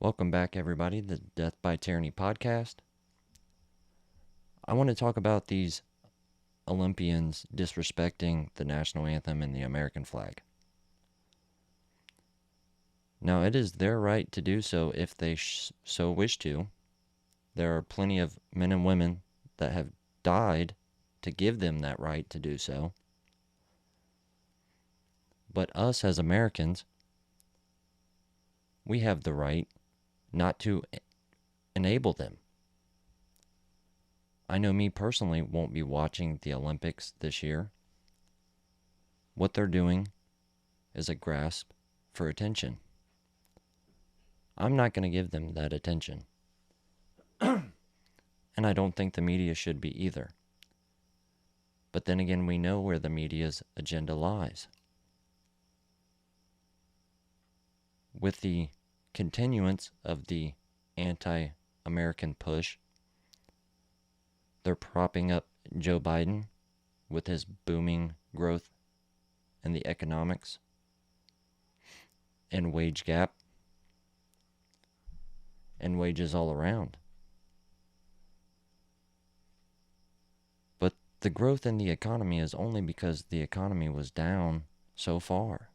Welcome back, everybody, to the Death by Tyranny Podcast. I want to talk about these Olympians disrespecting the national anthem and the American flag. Now, it is their right to do so if they so wish to. There are plenty of men and women that have died to give them that right to do so. But us as Americans, we have the right not to enable them. I know me personally won't be watching the Olympics this year. What they're doing is a grasp for attention. I'm not going to give them that attention. And I don't think the media should be either. But then again, we know where the media's agenda lies. With the continuance of the anti-American push, they're propping up Joe Biden with his booming growth in the economics and wage gap and wages all around. But the growth in the economy is only because the economy was down so far.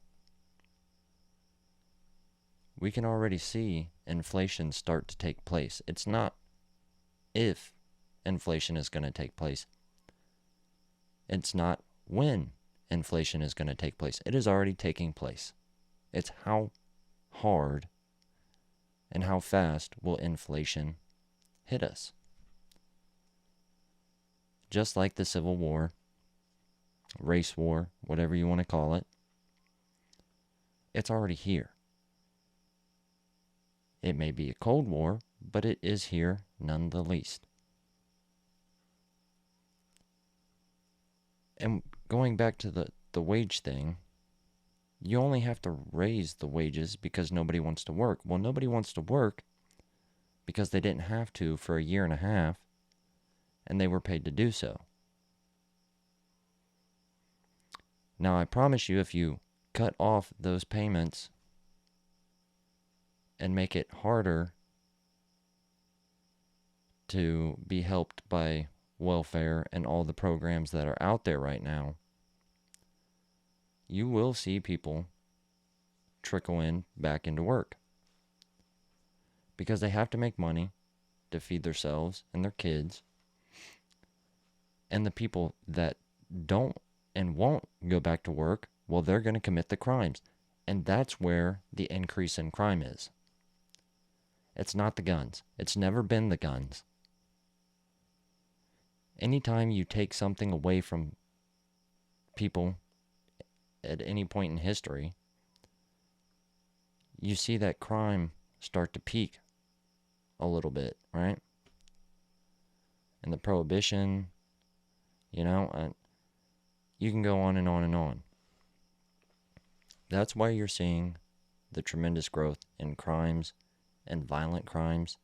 We can already see inflation start to take place. It's not if inflation is going to take place. It's not when inflation is going to take place. It is already taking place. It's how hard and how fast will inflation hit us. Just like the Civil War, race war, whatever you want to call it, it's already here. It may be a Cold War, but it is here none the least. And going back to the wage thing, you only have to raise the wages because nobody wants to work. Well, nobody wants to work because they didn't have to for a year and a half, and they were paid to do so. Now, I promise you, if you cut off those payments and make it harder to be helped by welfare and all the programs that are out there right now, you will see people trickle in back into work because they have to make money to feed themselves and their kids. And the people that don't and won't go back to work, well, they're going to commit the crimes. And that's where the increase in crime is. It's not the guns. It's never been the guns. Anytime you take something away from people at any point in history, you see that crime start to peak a little bit, right? And the prohibition, you can go on and on and on. That's why you're seeing the tremendous growth in crimes and violent crimes,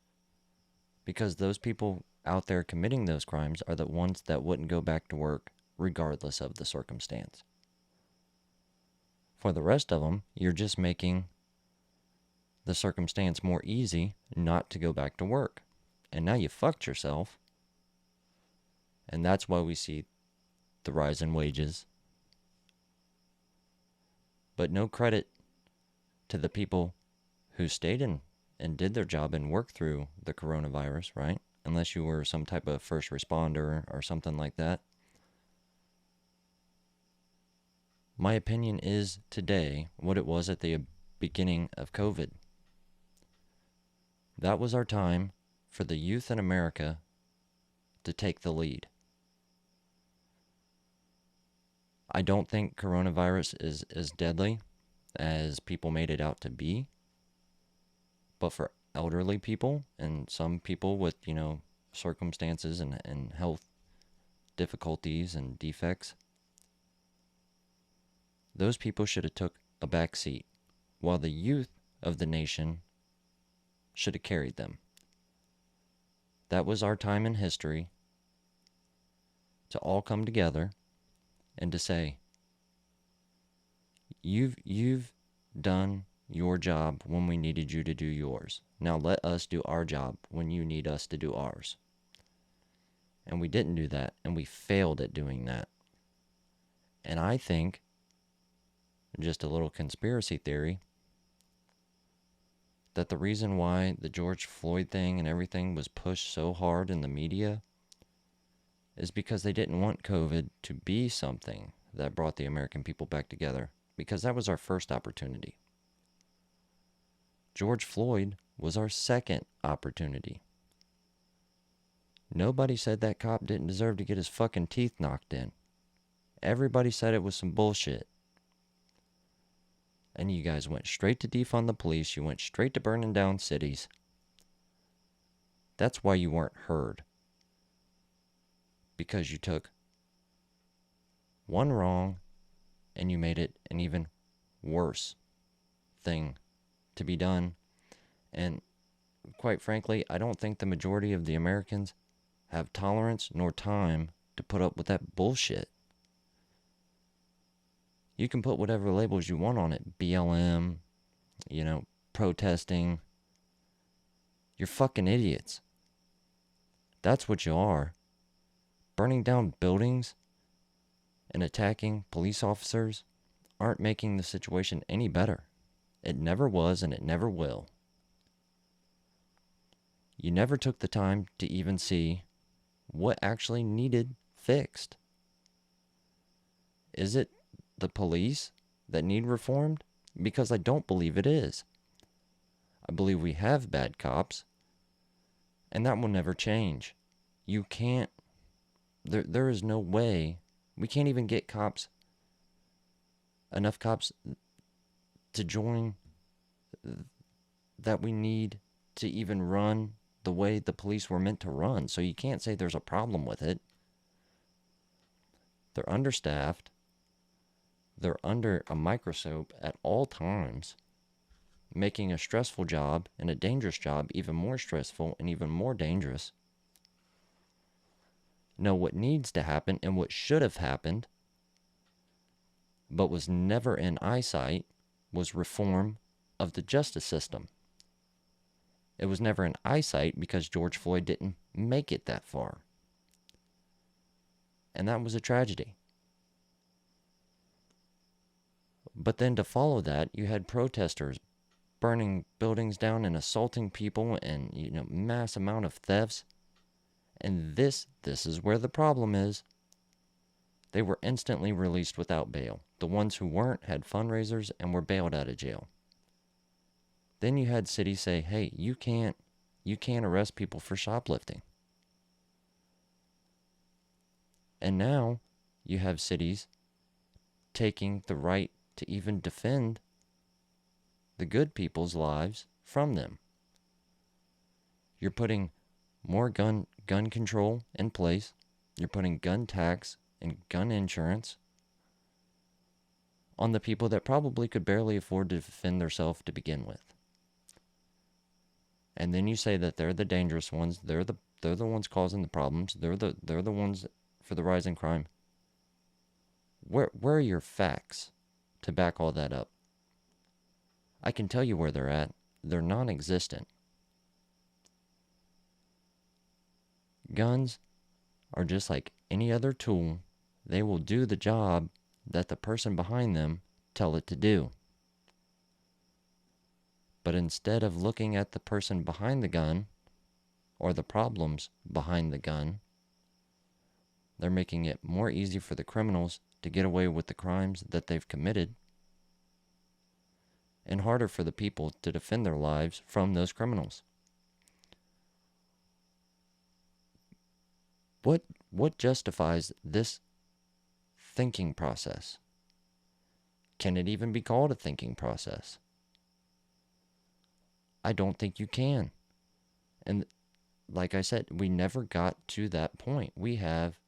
because those people out there committing those crimes are the ones that wouldn't go back to work regardless of the circumstance. For the rest of them, you're just making the circumstance more easy not to go back to work. And now you fucked yourself. And that's why we see the rise in wages. But no credit to the people who stayed in and did their job and worked through the coronavirus, right? Unless you were some type of first responder or something like that. My opinion is today what it was at the beginning of COVID. That was our time for the youth in America to take the lead. I don't think coronavirus is as deadly as people made it out to be. But for elderly people and some people with, circumstances and health difficulties and defects, those people should have took a back seat, while the youth of the nation should have carried them. That was our time in history to all come together and to say, you've done your job when we needed you to do yours. Now let us do our job when you need us to do ours. And we didn't do that, and we failed at doing that. And I think, just a little conspiracy theory, that the reason why the George Floyd thing and everything was pushed so hard in the media is because they didn't want COVID to be something that brought the American people back together, because that was our first opportunity. George Floyd was our second opportunity. Nobody said that cop didn't deserve to get his fucking teeth knocked in. Everybody said it was some bullshit. And you guys went straight to defund the police. You went straight to burning down cities. That's why you weren't heard. Because you took one wrong and you made it an even worse thing to be done. And quite frankly, I don't think the majority of the Americans have tolerance nor time to put up with that bullshit. You can put whatever labels you want on it. BLM, protesting. You're fucking idiots. That's what you are. Burning down buildings and attacking police officers aren't making the situation any better. It never was and it never will. You never took the time to even see what actually needed fixed. Is it the police that need reformed? Because I don't believe it is. I believe we have bad cops, and that will never change. You can't, there is no way, we can't even get enough cops to join that we need to even run the way the police were meant to run. So you can't say there's a problem with it. They're understaffed. They're under a microscope at all times, making a stressful job and a dangerous job even more stressful and even more dangerous. No, what needs to happen and what should have happened, but was never in eyesight, was reform of the justice system. It was never in eyesight because George Floyd didn't make it that far. And that was a tragedy. But then to follow that, you had protesters burning buildings down and assaulting people and, mass amount of thefts. And this is where the problem is. They were instantly released without bail. The ones who weren't had fundraisers and were bailed out of jail. Then you had cities say, hey, you can't arrest people for shoplifting. And now you have cities taking the right to even defend the good people's lives from them. You're putting more gun control in place. You're putting gun tax and gun insurance on the people that probably could barely afford to defend themselves to begin with. And then you say that they're the dangerous ones. They're the ones causing the problems. They're the ones for the rise in crime. Where are your facts to back all that up? I can tell you where they're at. They're non-existent. Guns are just like any other tool. They will do the job that the person behind them tell it to do. But instead of looking at the person behind the gun or the problems behind the gun, they're making it more easy for the criminals to get away with the crimes that they've committed and harder for the people to defend their lives from those criminals. What justifies this thinking process? Can it even be called a thinking process? I don't think you can. And like I said, we never got to that point. We have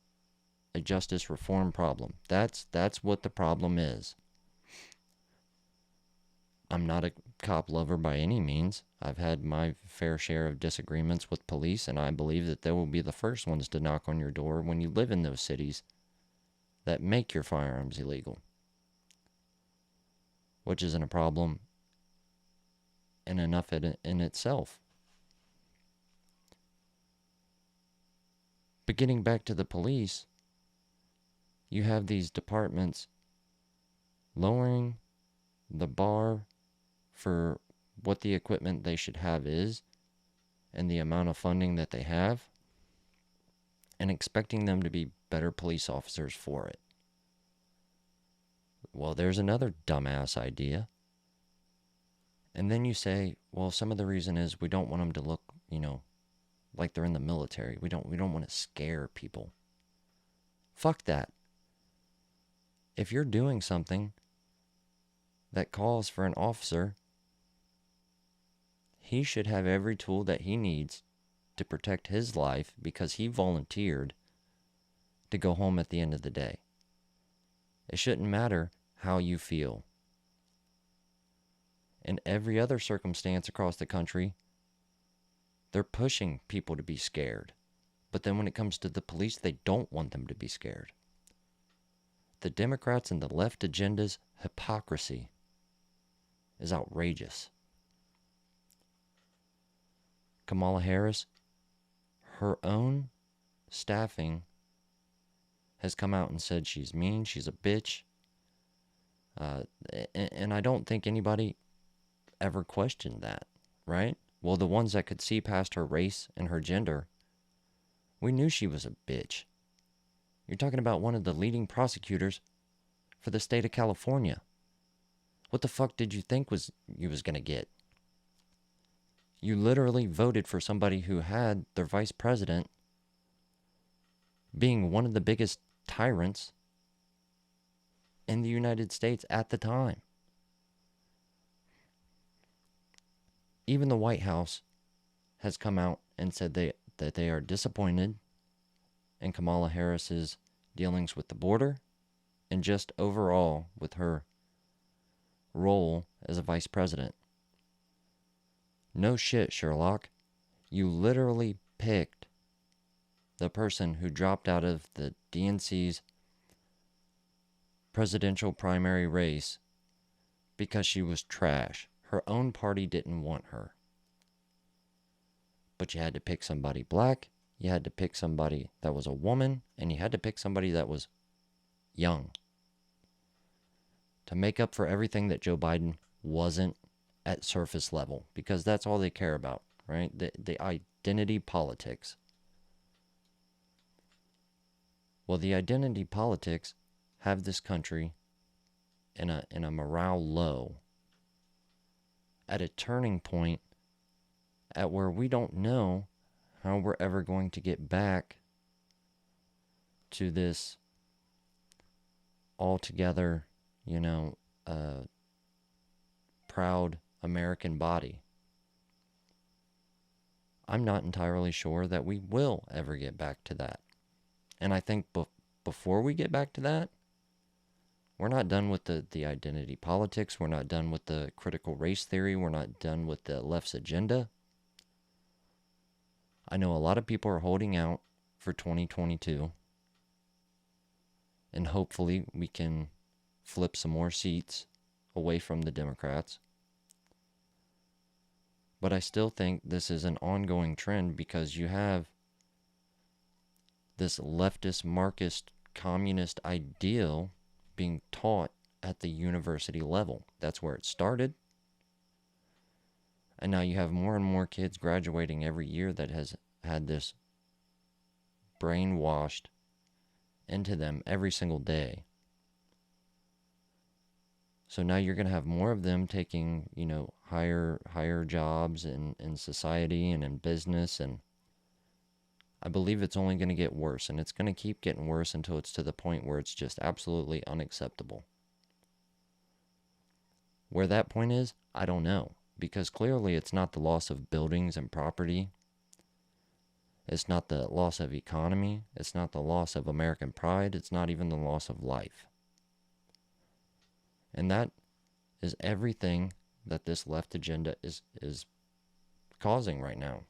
a justice reform problem. That's what the problem is. I'm not a cop lover by any means. I've had my fair share of disagreements with police, and I believe that they will be the first ones to knock on your door when you live in those cities that make your firearms illegal. Which isn't a problem and enough in itself. But getting back to the police, you have these departments lowering the bar for what the equipment they should have is and the amount of funding that they have, and expecting them to be better police officers for it. Well, there's another dumbass idea. And then you say, well, some of the reason is we don't want them to look, like they're in the military. We don't want to scare people. Fuck that. If you're doing something that calls for an officer, he should have every tool that he needs to protect his life because he volunteered to go home at the end of the day. It shouldn't matter how you feel. In every other circumstance across the country, they're pushing people to be scared. But then when it comes to the police, they don't want them to be scared. The Democrats and the left agenda's hypocrisy is outrageous. Kamala Harris, her own staffing has come out and said she's mean, she's a bitch. And I don't think anybody ever questioned that, right? Well, the ones that could see past her race and her gender, we knew she was a bitch. You're talking about one of the leading prosecutors for the state of California. What the fuck did you think you was going to get? You literally voted for somebody who had their vice president being one of the biggest tyrants in the United States at the time. Even the White House has come out and said that they are disappointed in Kamala Harris's dealings with the border and just overall with her role as a vice president. No shit, Sherlock. You literally picked the person who dropped out of the DNC's presidential primary race because she was trash. Her own party didn't want her. But you had to pick somebody black, you had to pick somebody that was a woman, and you had to pick somebody that was young to make up for everything that Joe Biden wasn't at surface level, because that's all they care about, right? The identity politics. Well, the identity politics have this country in a morale low, at a turning point at where we don't know how we're ever going to get back to this altogether, proud American body. I'm not entirely sure that we will ever get back to that. And I think before we get back to that, we're not done with the identity politics. We're not done with the critical race theory. We're not done with the left's agenda. I know a lot of people are holding out for 2022. And hopefully we can flip some more seats away from the Democrats. But I still think this is an ongoing trend because you have this leftist, Marxist, communist ideal being taught at the university level. That's where it started. And now you have more and more kids graduating every year that has had this brainwashed into them every single day. So now you're going to have more of them taking, higher jobs in society and in business. And I believe it's only going to get worse. And it's going to keep getting worse until it's to the point where it's just absolutely unacceptable. Where that point is, I don't know. Because clearly it's not the loss of buildings and property. It's not the loss of economy. It's not the loss of American pride. It's not even the loss of life. And that is everything that this left agenda is causing right now.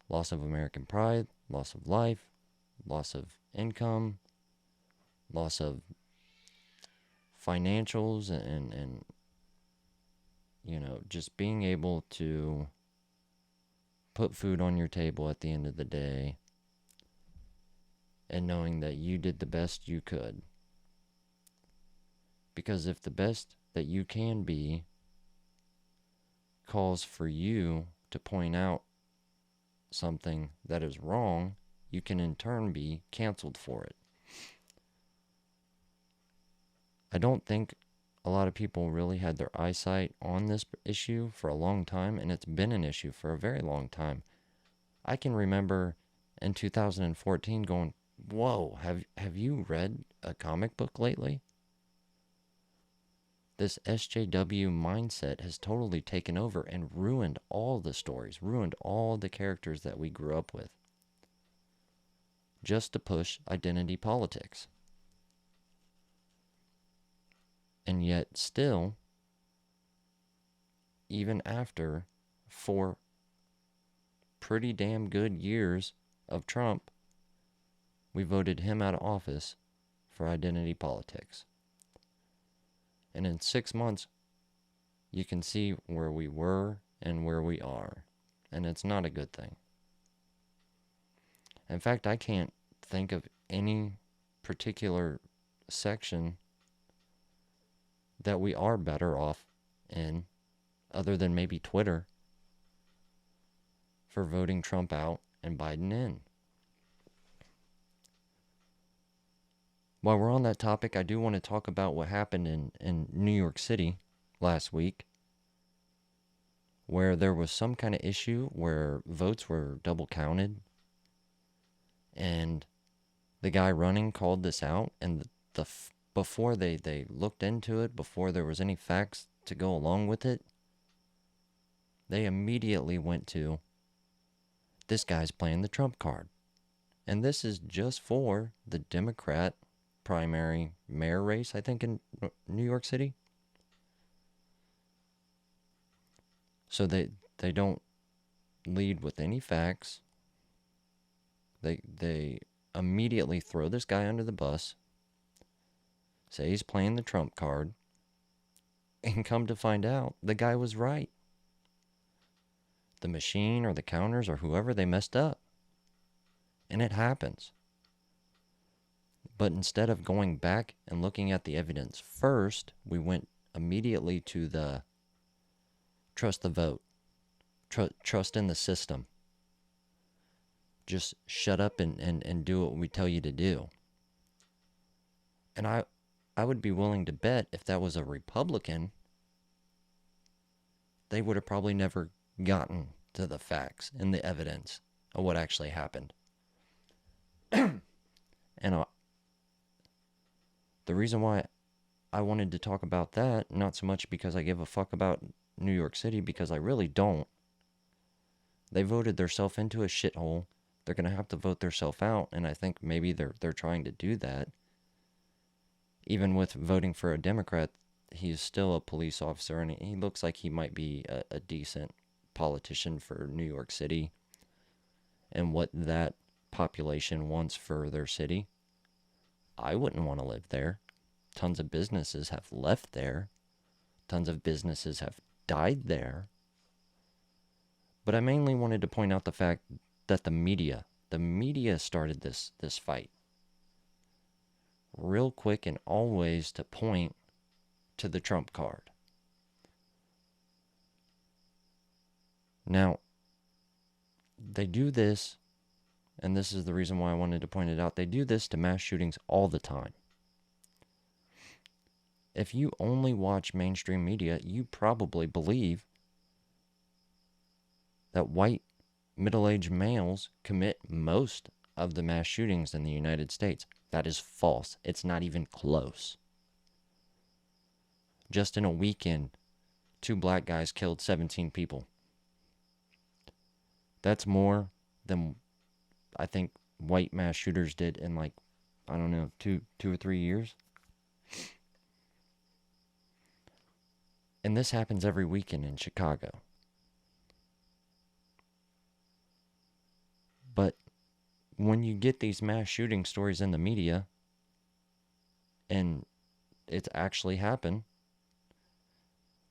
Loss of American pride, loss of life, loss of income, loss of financials and just being able to put food on your table at the end of the day and knowing that you did the best you could. Because if the best that you can be calls for you to point out something that is wrong, you can in turn be canceled for it. I don't think a lot of people really had their eyesight on this issue for a long time, and it's been an issue for a very long time. I can remember in 2014 going, whoa, have you read a comic book lately? This SJW mindset has totally taken over and ruined all the stories, ruined all the characters that we grew up with, just to push identity politics. And yet still, even after 4 pretty damn good years of Trump, we voted him out of office for identity politics. And in 6 months, you can see where we were and where we are. And it's not a good thing. In fact, I can't think of any particular section that we are better off in, other than maybe Twitter, for voting Trump out and Biden in. While we're on that topic, I do want to talk about what happened in New York City last week, where there was some kind of issue where votes were double counted, and the guy running called this out, and before they looked into it, before there was any facts to go along with it, they immediately went to, this guy's playing the Trump card. And this is just for the Democrat primary mayor race, I think, in New York City. So they don't lead with any facts. They immediately throw this guy under the bus, say he's playing the Trump card, and come to find out the guy was right. The machine or the counters or whoever, they messed up. And it happens. But instead of going back and looking at the evidence first, we went immediately to the trust the vote, trust in the system. Just shut up and do what we tell you to do. And I would be willing to bet if that was a Republican, they would have probably never gotten to the facts and the evidence of what actually happened. And the reason why I wanted to talk about that, not so much because I give a fuck about New York City, because I really don't. They voted themselves into a shithole. They're going to have to vote themselves out, and I think maybe they're trying to do that. Even with voting for a Democrat, he's still a police officer, and he looks like he might be a decent politician for New York City and what that population wants for their city. I wouldn't want to live there. Tons of businesses have left there. Tons of businesses have died there. But I mainly wanted to point out the fact that the media started this fight. Real quick and always to point to the Trump card. Now, they do this, and this is the reason why I wanted to point it out. They do this to mass shootings all the time. If you only watch mainstream media, you probably believe that white middle-aged males commit most of the mass shootings in the United States. That is false. It's not even close. Just in a weekend, 2 black guys killed 17 people. That's more than I think white mass shooters did in, like, I don't know, two or 3 years. And this happens every weekend in Chicago. But when you get these mass shooting stories in the media, and it's actually happened,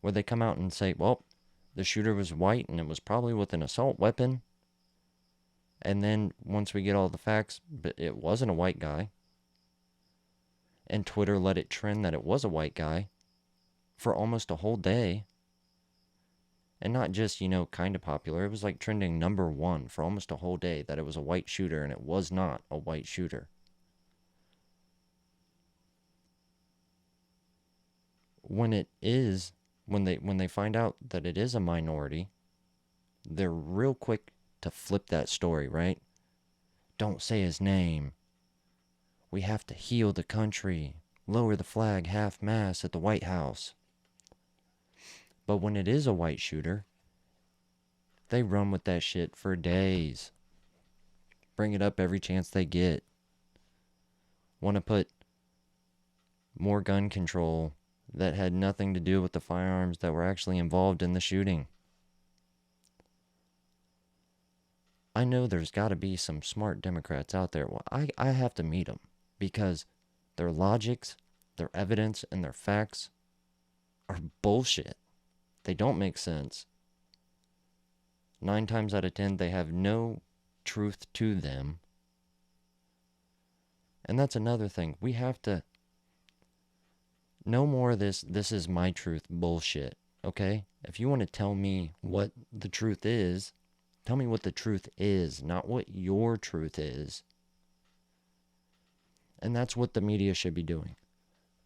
where they come out and say, well, the shooter was white and it was probably with an assault weapon. And then once we get all the facts, but it wasn't a white guy. And Twitter let it trend that it was a white guy for almost a whole day. And not just, kind of popular. It was like trending #1 for almost a whole day that it was a white shooter, and it was not a white shooter. When they find out that it is a minority, they're real quick to flip that story, right? Don't say his name. We have to heal the country. Lower the flag half-mast at the White House. But when it is a white shooter, they run with that shit for days. Bring it up every chance they get. Want to put more gun control that had nothing to do with the firearms that were actually involved in the shooting. I know there's got to be some smart Democrats out there. Well, I have to meet them because their logics, their evidence, and their facts are bullshit. They don't make sense. 9 times out of 10, they have no truth to them. And that's another thing. We have to... No more of this is my truth bullshit, okay? If you want to tell me what the truth is, tell me what the truth is, not what your truth is. And that's what the media should be doing.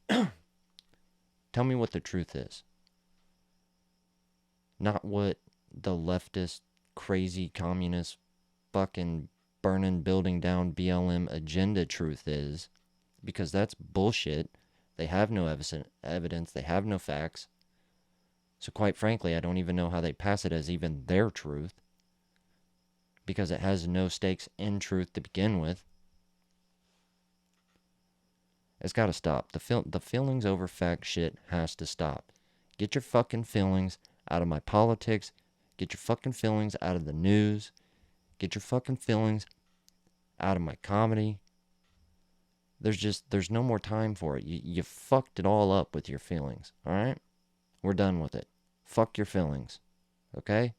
Tell me what the truth is. Not what the leftist, crazy, communist, fucking burning, building down BLM agenda truth is. Because that's bullshit. They have no evidence. They have no facts. So quite frankly, I don't even know how they pass it as even their truth. Because it has no stakes in truth to begin with. It's got to stop. The feelings over fact shit has to stop. Get your fucking feelings out of my politics. Get your fucking feelings out of the news. Get your fucking feelings out of my comedy. There's no more time for it. You fucked it all up with your feelings, alright? We're done with it. Fuck your feelings, okay?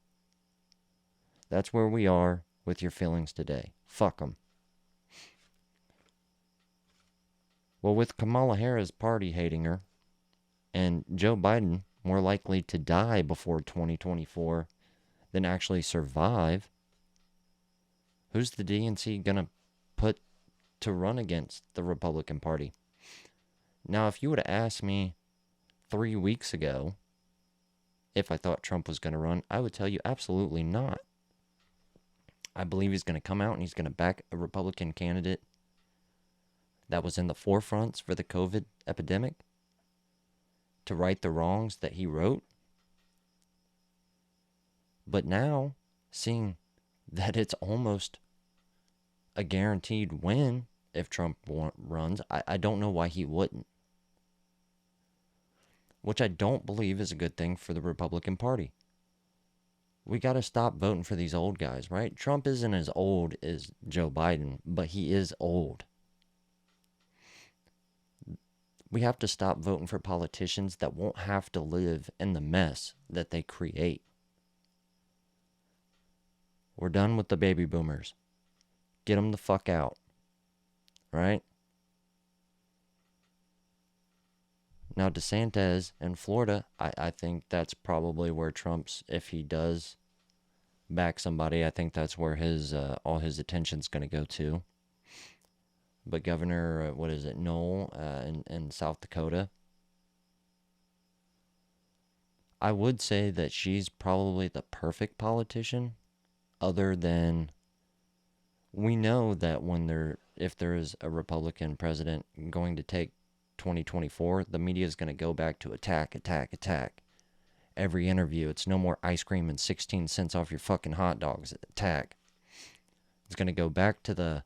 That's where we are with your feelings today. Fuck them. Well, with Kamala Harris party hating her, and Joe Biden more likely to die before 2024 than actually survive, who's the DNC gonna put to run against the Republican Party? Now, if you would have asked me 3 weeks ago if I thought Trump was going to run, I would tell you absolutely not. I believe he's going to come out and he's going to back a Republican candidate that was in the forefronts for the COVID epidemic to right the wrongs that he wrote. But now, seeing that it's almost a guaranteed win if Trump runs, I don't know why he wouldn't. Which I don't believe is a good thing for the Republican Party. We got to stop voting for these old guys, right? Trump isn't as old as Joe Biden, but he is old. We have to stop voting for politicians that won't have to live in the mess that they create. We're done with the baby boomers. Get them the fuck out. Right? Now, DeSantis in Florida, I think that's probably where Trump's, if he does back somebody, I think that's where his all his attention's going to go to. But Governor, Knoll in South Dakota, I would say that she's probably the perfect politician, other than we know that if there is a Republican president going to take 2024, the media is going to go back to attack. Every interview, it's no more ice cream and 16 cents off your fucking hot dogs. Attack. It's going to go back to the,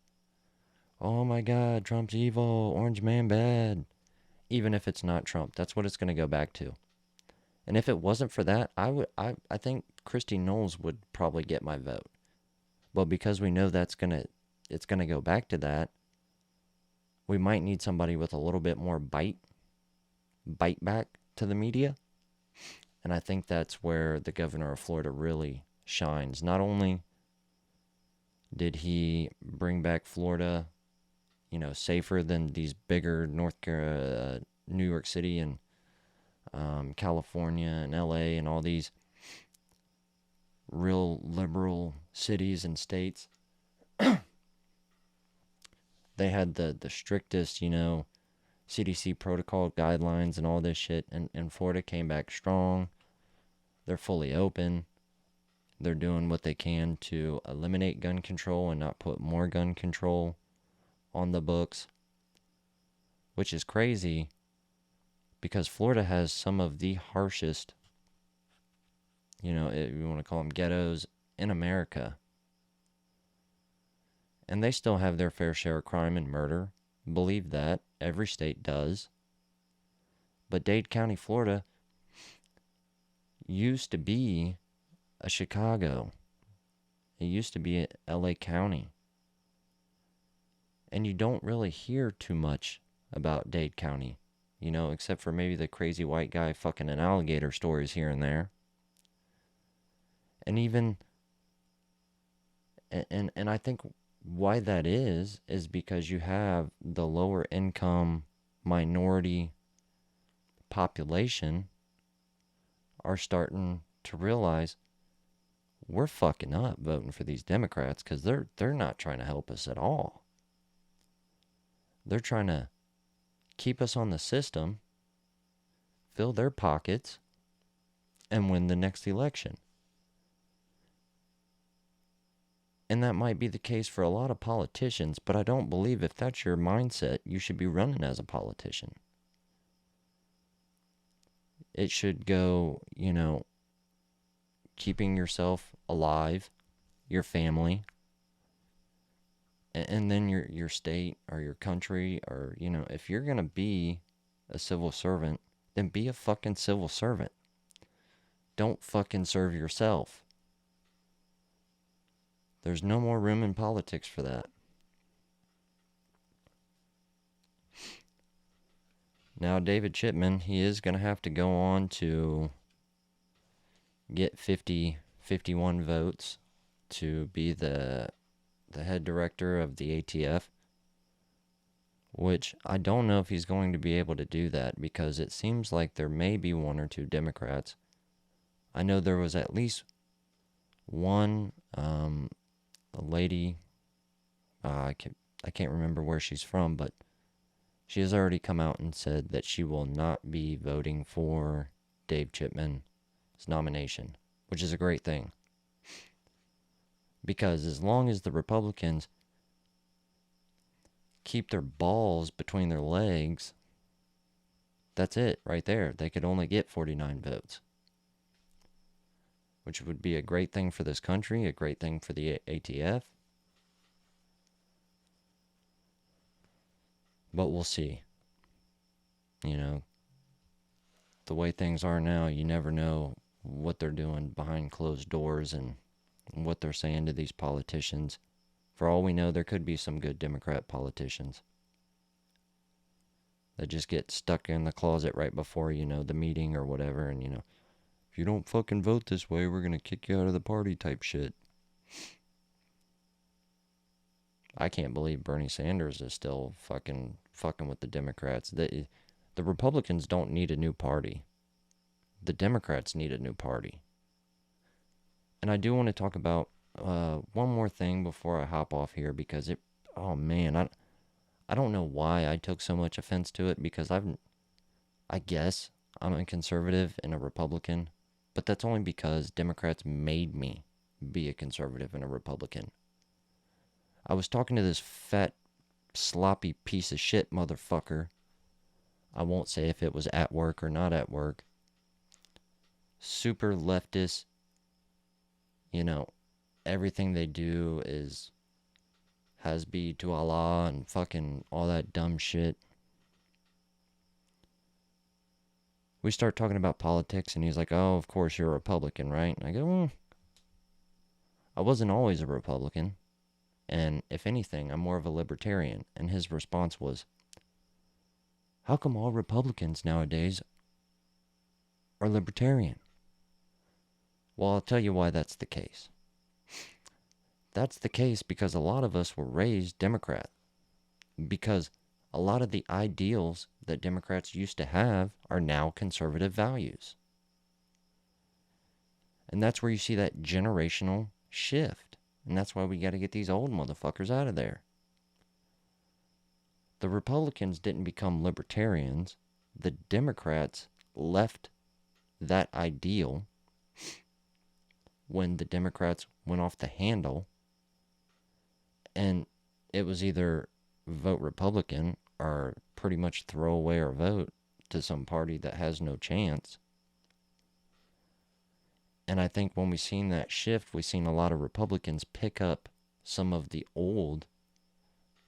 oh my God, Trump's evil, orange man bad. Even if it's not Trump, that's what it's going to go back to. And if it wasn't for that, I think Kristi Knowles would probably get my vote. But because we know it's going to go back to that, we might need somebody with a little bit more bite back to the media. And I think that's where the governor of Florida really shines. Not only did he bring back Florida, safer than these bigger New York City and California and LA and all these real liberal cities and states. They had the strictest, CDC protocol guidelines and all this shit. And Florida came back strong. They're fully open. They're doing what they can to eliminate gun control and not put more gun control on the books, which is crazy because Florida has some of the harshest, if you want to call them ghettos in America. And they still have their fair share of crime and murder. Believe that. Every state does. But Dade County, Florida used to be a Chicago. It used to be a LA County. And you don't really hear too much about Dade County, except for maybe the crazy white guy fucking an alligator stories here and there. And even, and I think why that is because you have the lower income minority population are starting to realize we're fucking up voting for these Democrats because they're not trying to help us at all. They're trying to keep us on the system, fill their pockets, and win the next election. And that might be the case for a lot of politicians, but I don't believe if that's your mindset, you should be running as a politician. It should go, keeping yourself alive, your family, and then your state or your country, or, if you're going to be a civil servant, then be a fucking civil servant. Don't fucking serve yourself. There's no more room in politics for that. Now, David Chipman, he is going to have to go on to get 51 votes to be the head director of the ATF, which I don't know if he's going to be able to do that because it seems like there may be one or two Democrats. I know there was at least one, a lady, I can't remember where she's from, but she has already come out and said that she will not be voting for Dave Chipman's nomination, which is a great thing. Because as long as the Republicans keep their balls between their legs, that's it right there. They could only get 49 votes, which would be a great thing for this country, a great thing for the ATF. But we'll see. The way things are now, you never know what they're doing behind closed doors and what they're saying to these politicians. For all we know, there could be some good Democrat politicians that just get stuck in the closet right before, the meeting or whatever. And, if you don't fucking vote this way, we're going to kick you out of the party type shit. I can't believe Bernie Sanders is still fucking with the Democrats. The Republicans don't need a new party. The Democrats need a new party. And I do want to talk about one more thing before I hop off here because I don't know why I took so much offense to it because I guess I'm a conservative and a Republican, but that's only because Democrats made me be a conservative and a Republican. I was talking to this fat, sloppy piece of shit motherfucker. I won't say if it was at work or not at work. Super leftist. Everything they do is Hasbi to Allah and fucking all that dumb shit. We start talking about politics and he's like, oh, of course you're a Republican, right? And I go, I wasn't always a Republican. And if anything, I'm more of a libertarian. And his response was, how come all Republicans nowadays are libertarian? Well, I'll tell you why that's the case. That's the case because a lot of us were raised Democrat. Because a lot of the ideals that Democrats used to have are now conservative values. And that's where you see that generational shift. And that's why we got to get these old motherfuckers out of there. The Republicans didn't become libertarians. The Democrats left that ideal when the Democrats went off the handle. And it was either vote Republican or pretty much throw away our vote to some party that has no chance. And I think when we've seen that shift, we've seen a lot of Republicans pick up some of the old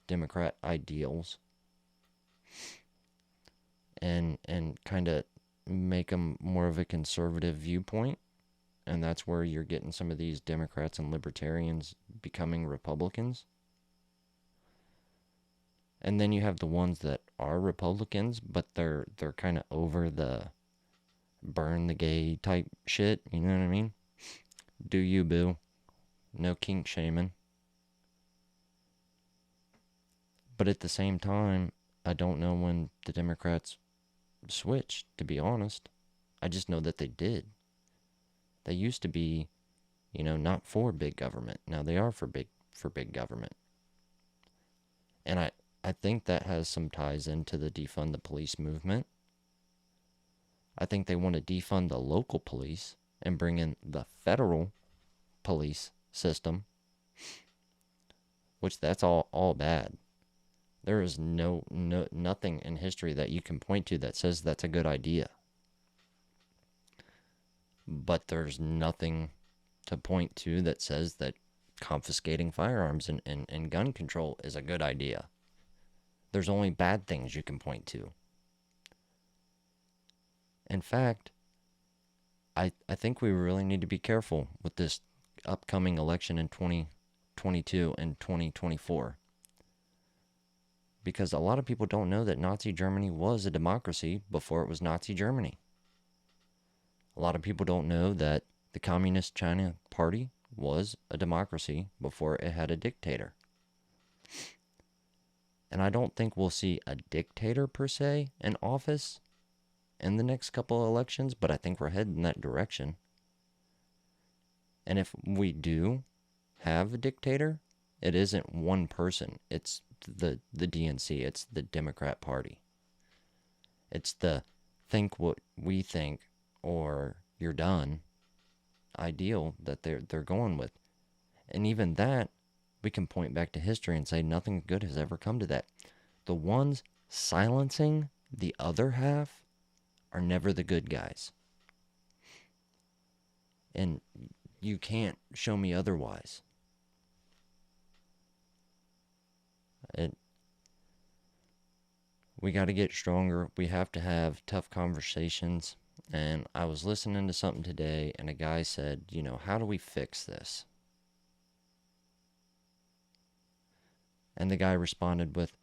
Democrat ideals and kind of make them more of a conservative viewpoint. And that's where you're getting some of these Democrats and libertarians becoming Republicans. And then you have the ones that are Republicans, but they're kind of over the burn the gay type shit. You know what I mean? Do you, boo? No kink shaming. But at the same time, I don't know when the Democrats switched, to be honest. I just know that they did. They used to be, not for big government. Now they are for big government. And I think that has some ties into the defund the police movement. I think they want to defund the local police and bring in the federal police system, which that's all bad. There is nothing in history that you can point to that says that's a good idea. But there's nothing to point to that says that confiscating firearms and gun control is a good idea. There's only bad things you can point to. In fact, I think we really need to be careful with this upcoming election in 2022 and 2024. Because a lot of people don't know that Nazi Germany was a democracy before it was Nazi Germany. A lot of people don't know that the Communist China Party was a democracy before it had a dictator. And I don't think we'll see a dictator per se in office in the next couple of elections, but I think we're heading in that direction. And if we do have a dictator, it isn't one person. It's the DNC. It's the Democrat Party. It's the think what we think or you're done ideal that they're going with. And even that, we can point back to history and say nothing good has ever come to that. The ones silencing the other half are never the good guys. And you can't show me otherwise. We got to get stronger. We have to have tough conversations. And I was listening to something today, and a guy said, how do we fix this? And the guy responded with,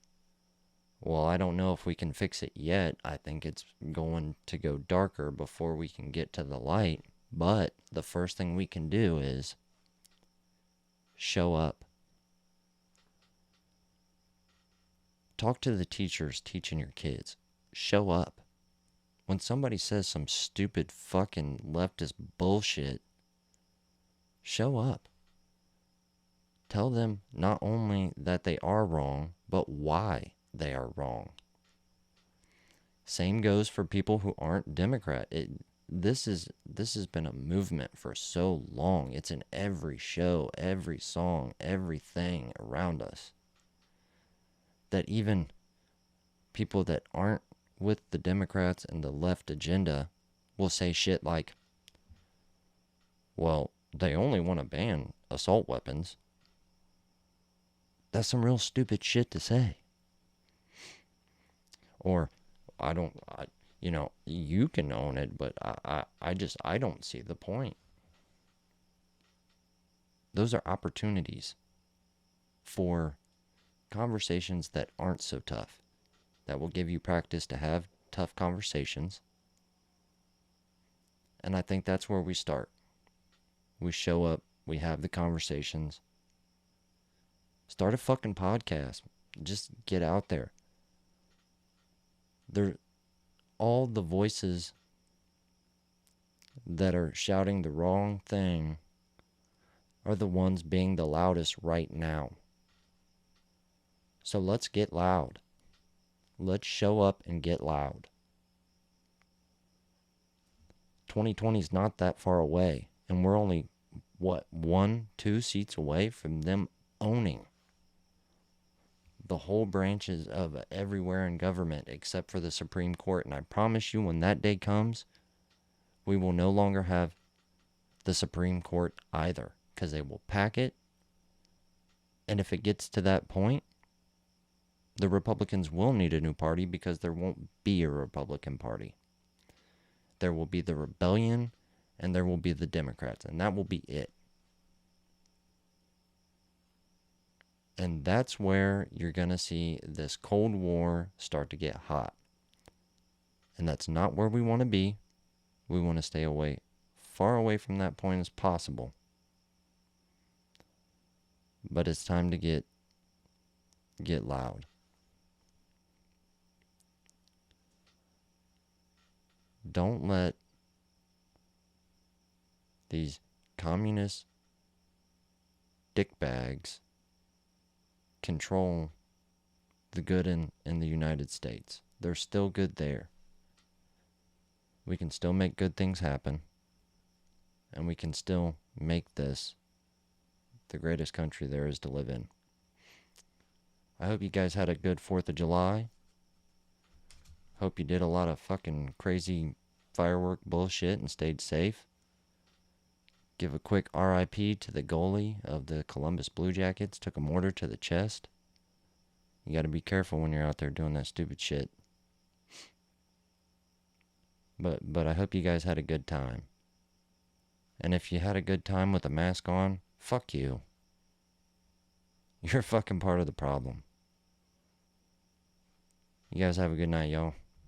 well, I don't know if we can fix it yet. I think it's going to go darker before we can get to the light. But the first thing we can do is show up. Talk to the teachers teaching your kids. Show up. When somebody says some stupid fucking leftist bullshit, show up. Tell them not only that they are wrong, but why they are wrong. Same goes for people who aren't Democrat. This has been a movement for so long. It's in every show, every song, everything around us. That even people that aren't with the Democrats and the left agenda will say shit like, well, they only want to ban assault weapons. That's some real stupid shit to say. Or, you can own it, but I don't see the point. Those are opportunities for conversations that aren't so tough, that will give you practice to have tough conversations. And I think that's where we start. We show up. We have the conversations. Start a fucking podcast. Just get out there. All the voices that are shouting the wrong thing are the ones being the loudest right now. So let's get loud. Let's show up and get loud. 2020 is not that far away, and we're only, 1-2 seats away from them owning the whole branches of everywhere in government except for the Supreme Court. And I promise you, when that day comes, we will no longer have the Supreme Court either, because they will pack it. And if it gets to that point, the Republicans will need a new party, because there won't be a Republican Party. There will be the rebellion, and there will be the Democrats, and that will be it. And that's where you're going to see this Cold War start to get hot. And that's not where we want to be. We want to stay far away from that point as possible. But it's time to get loud. Don't let these communist dickbags control the good in the United States. They're still good there. We can still make good things happen. And we can still make this the greatest country there is to live in. I hope you guys had a good 4th of July. Hope you did a lot of fucking crazy firework bullshit and stayed safe. Give a quick RIP to the goalie of the Columbus Blue Jackets. Took a mortar to the chest. You gotta be careful when you're out there doing that stupid shit. But I hope you guys had a good time. And if you had a good time with a mask on, fuck you. You're fucking part of the problem. You guys have a good night, y'all.